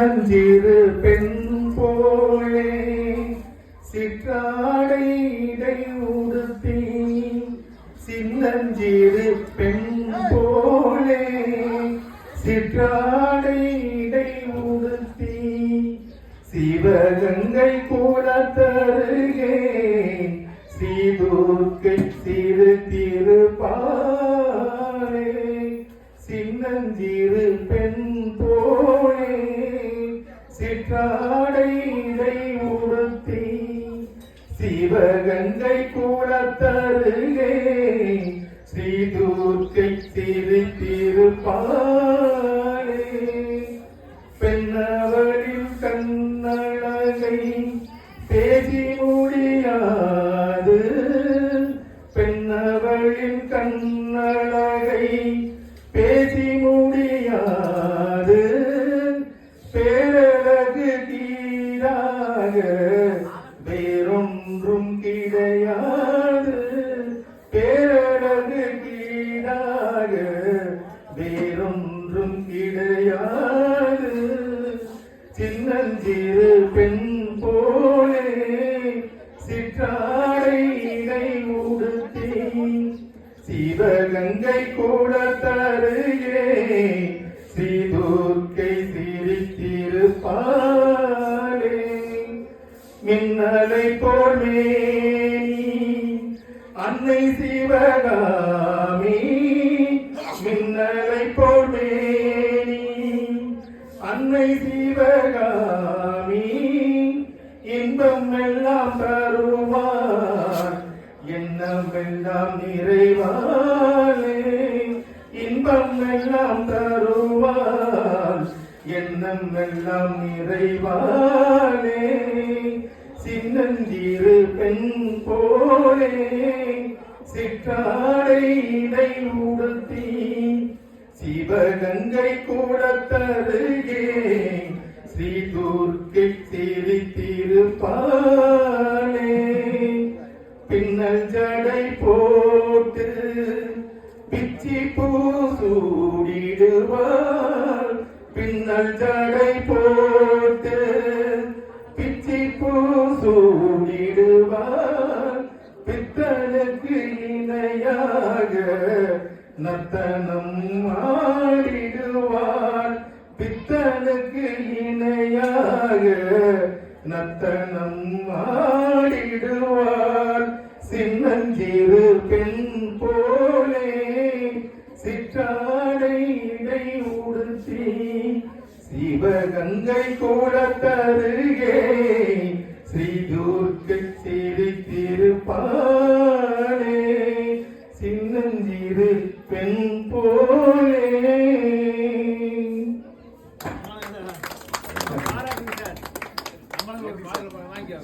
சிறு பெண் போலே சிற்றாடை உடுத்தி சின்னஞ்சிறு பெண் போலே சிற்றாடை உடுத்தி சிவகங்கை கூடத்தருகே ஸ்ரீதுர்க்கை சிறு திருப்பாலே சின்னஞ்சிறு பெண் போலே சிற்றாடை உடுத்தி சிவகங்கை கூடத்தருகே ஸ்ரீதுர்க்கை சிறு திருப்பாலே பெண்ணவளின் கண்ணழகை பேசி முடியாது பெண்ணவளின் கண்ணழகை பேசி முடியாது பேரழகு கீழாக வேறொன்றும் கிடையாது பேரழகு கீழாக வேறொன்றும் கிடையாது சின்னஞ்சிறு பெண் போலே சிற்றாடை உடுத்தி சிவகங்கை கூடத்தருகே ஸ்ரீதுர்க்கை சிரித்திருப்பாளே மின்னலை போல் மேனி அன்னை சிவகாமி மின்னலை போல் மேனி அன்னை சிவகாமி இன்பம் எல்லாம் தருவார் எண்ணம் எல்லாம் நிறைவாலே இன்பம் எல்லாம் தருவார் எண்ணம் எல்லாம் நிறைவாலே சின்னஞ்சிறு பெண் போலே சிற்றாடை உடுத்தி சிவகங்கை கூடத்தருகே ஸ்ரீதுர்க்கை சிரித்திருப்பாளே பின்னல் ஜடை போட்டு பிச்சி பூ சூடிடுவாள் பின்னல் ஜடை போட்டு பிச்சி பூ சூடிடுவாள் பித்தனுக்கு இணையாக நர்த்தனம் ஆடிடுவாள் பித்தனுக்கு இணையாக நர்த்தனம் ஆடிடுவாள் சின்னஞ்சிறு பெண் போலே சிற்றாடை உடுத்தி சிவகங்கை கூடத்தருகே ஸ்ரீதுர்க்கை சிரித்திருப்பாளே சின்னஞ்சிறு பெண் போலே. வாங்கிக்க